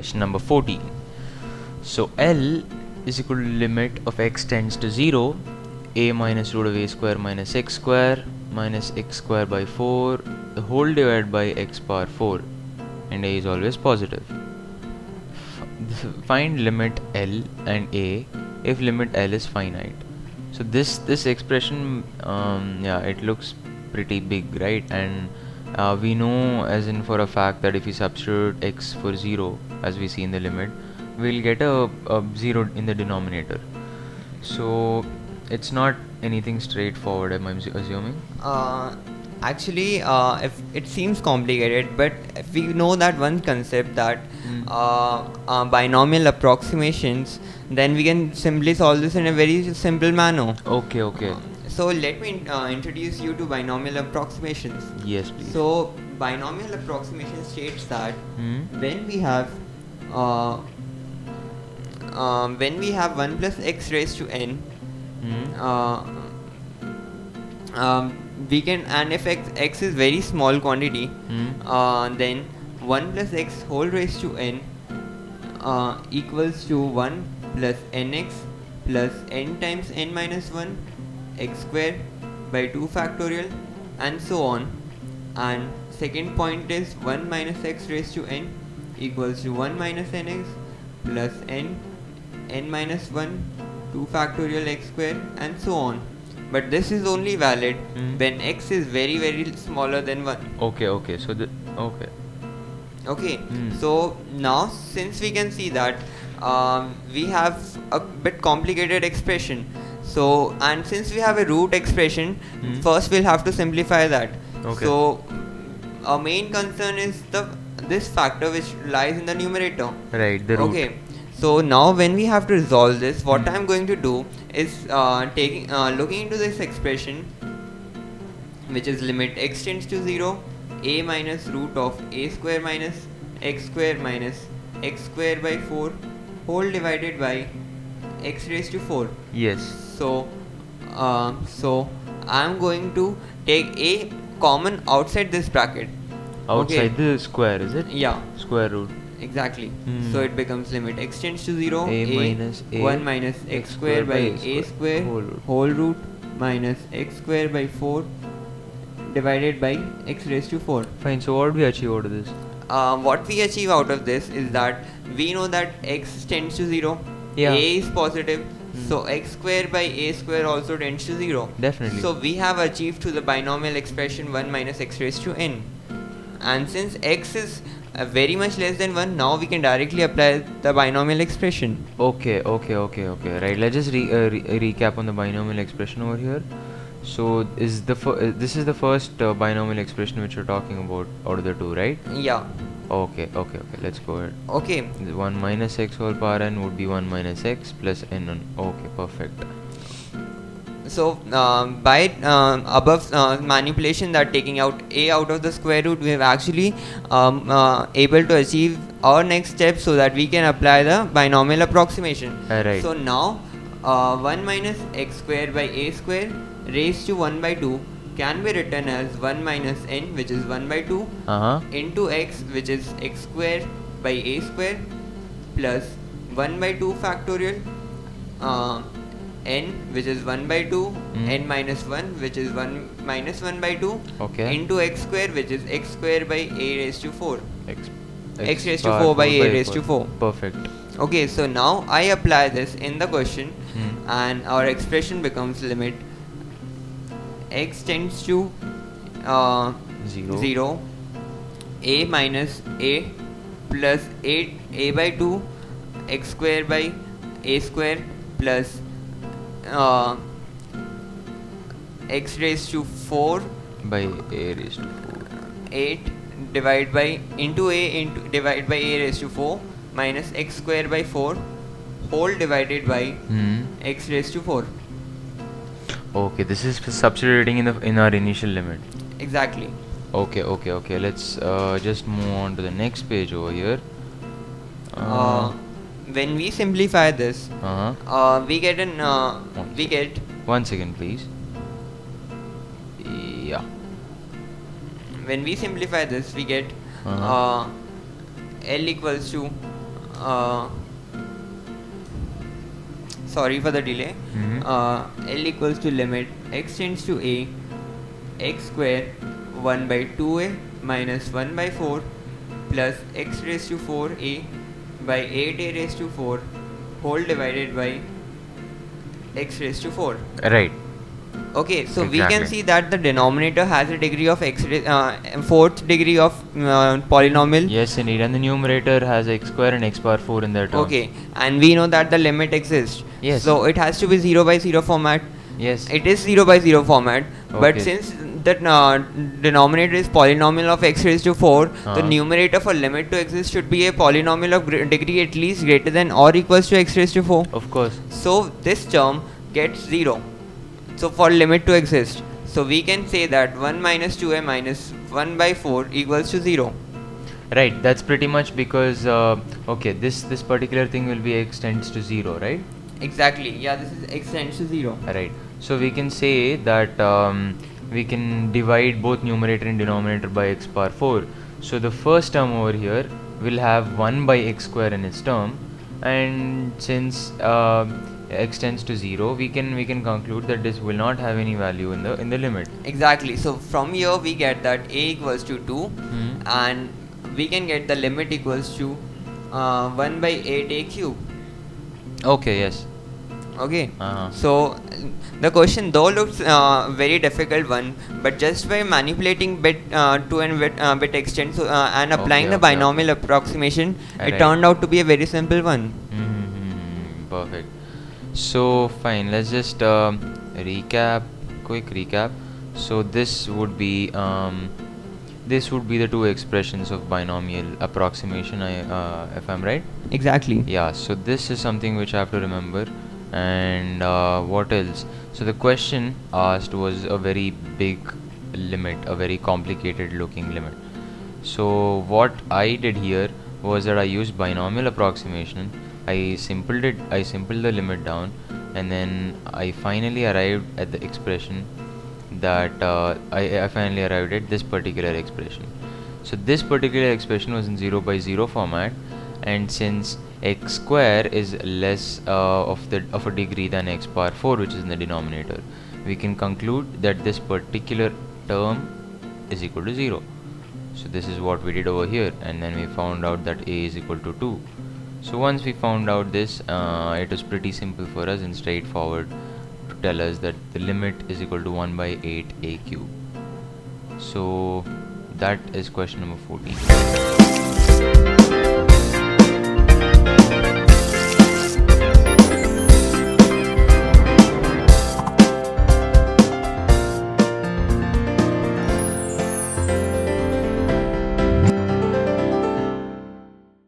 Question number 14. So L is equal to limit of x tends to 0, a minus root of a square minus x square by 4 the whole divided by x power 4, and a is always positive. Find limit L and a if limit L is finite. So this expression, it looks pretty big, right? And we know as in for a fact that if we substitute x for 0 as we see in the limit, we'll get a 0 in the denominator. So it's not anything straightforward, am I assuming? Actually, if it seems complicated, but if we know that one concept that binomial approximations, then we can simply solve this in a very simple manner. Okay. So let me introduce you to binomial approximations. Yes, please. So binomial approximation states that when we have 1 plus x raised to n, we can, and if x is very small quantity, then 1 plus x whole raised to n equals to 1 plus nx plus n times n minus 1 x square by 2 factorial and so on. And second point is 1 minus x raised to n equals to 1 minus nx plus n minus 1 2 factorial x square and so on. But this is only valid when x is very very smaller than 1. Okay. So now since we can see that we have a bit complicated expression, so and since we have a root expression, first we'll have to simplify that. Okay. So our main concern is this factor which lies in the numerator. Right, the root. Okay. So now when we have to resolve this, what I'm going to do is looking into this expression, which is limit x tends to 0, a minus root of a square minus x square by 4 whole divided by x raised to 4. Yes. So I'm going to take a common outside this bracket. Outside the square, is it? Yeah. Square root. Exactly. So it becomes limit x tends to 0, a minus 1 minus x square by a square whole root minus x square by 4 divided by x raised to 4. Fine, so what do we achieve out of this? What we achieve out of this is that we know that x tends to 0, Yeah. a is positive, so x square by a square also tends to 0. Definitely. So we have achieved to the binomial expression 1 minus x raised to n. And since x is very much less than 1, now we can directly apply the binomial expression. Okay. Right, let's just recap on the binomial expression over here. So is this is the first binomial expression which you're talking about out of the two, right? Yeah. Okay, let's go ahead. Okay. 1 minus x whole power n would be 1 minus x plus n. Okay, perfect. So by above manipulation, that taking out a out of the square root, we have actually able to achieve our next step so that we can apply the binomial approximation. Right. So now 1 minus x square by a square raised to 1 by 2 can be written as 1 minus n, which is 1 by 2, into x, which is x square by a square, plus 1 by 2 factorial n, which is 1 by 2, n minus 1, which is 1 minus 1 by 2, into x square, which is x square by a raised to 4. X raised to 4 by a raised to 4. Perfect. Okay, so now I apply this in the question, and our expression becomes limit x tends to 0, a minus a plus a by 2 x square by a square plus x raised to 4 by a raised to 4. 8 divided by divided by a raised to 4 minus x square by 4 whole divided by x raised to 4. Okay, this is substituting in our initial limit. Exactly. Okay. Let's just move on to the next page over here. When we simplify this, we get one second, please. Yeah. When we simplify this, we get L equals to uh, sorry for the delay. L equals to limit x tends to a x square 1 by 2a minus 1 by 4 plus x raised to 4a by 8a raised to 4 whole divided by x raised to 4. Right. Okay, so we can Exactly. see that the denominator has a degree of fourth degree of polynomial. Yes, indeed. And the numerator has x square and x power 4 in their term. Okay, and we know that the limit exists. Yes. So it has to be 0 by 0 format. Yes. It is 0 by 0 format, but Okay. since the denominator is polynomial of x raised to 4, the numerator for limit to exist should be a polynomial of degree at least greater than or equals to x raised to 4. Of course. So this term gets 0. So for limit to exist, so we can say that 1 minus 2a minus 1 by 4 equals to 0. Right, that's pretty much because okay, this particular thing will be x tends to 0, right? Exactly, yeah, this is x tends to 0. Right. So we can say that we can divide both numerator and denominator by x power 4. So the first term over here will have 1 by x square in its term, and since x tends to 0, we can conclude that this will not have any value in the limit. Exactly, so from here we get that a equals to 2 and we can get the limit equals to 1 by 8a cube. Okay, yes. Okay, Uh-huh. so the question though looks very difficult one, but just by manipulating bit to and bit extent and applying the Okay. binomial approximation, it Right. turned out to be a very simple one. Perfect. So fine, let's just quick recap. So this would be the two expressions of binomial approximation, if I'm right. Exactly. Yeah, so this is something which I have to remember. And what else? So the question asked was a very big limit, a very complicated looking limit. So what I did here was that I used binomial approximation. I simpled the limit down, and then I finally arrived at the expression that I finally arrived at this particular expression. So this particular expression was in 0 by 0 format, and since x square is less of a degree than x power 4, which is in the denominator, we can conclude that this particular term is equal to 0. So this is what we did over here, and then we found out that a is equal to 2. So once we found out this, it was pretty simple for us and straightforward to tell us that the limit is equal to 1 by 8a cube. So that is question number 14.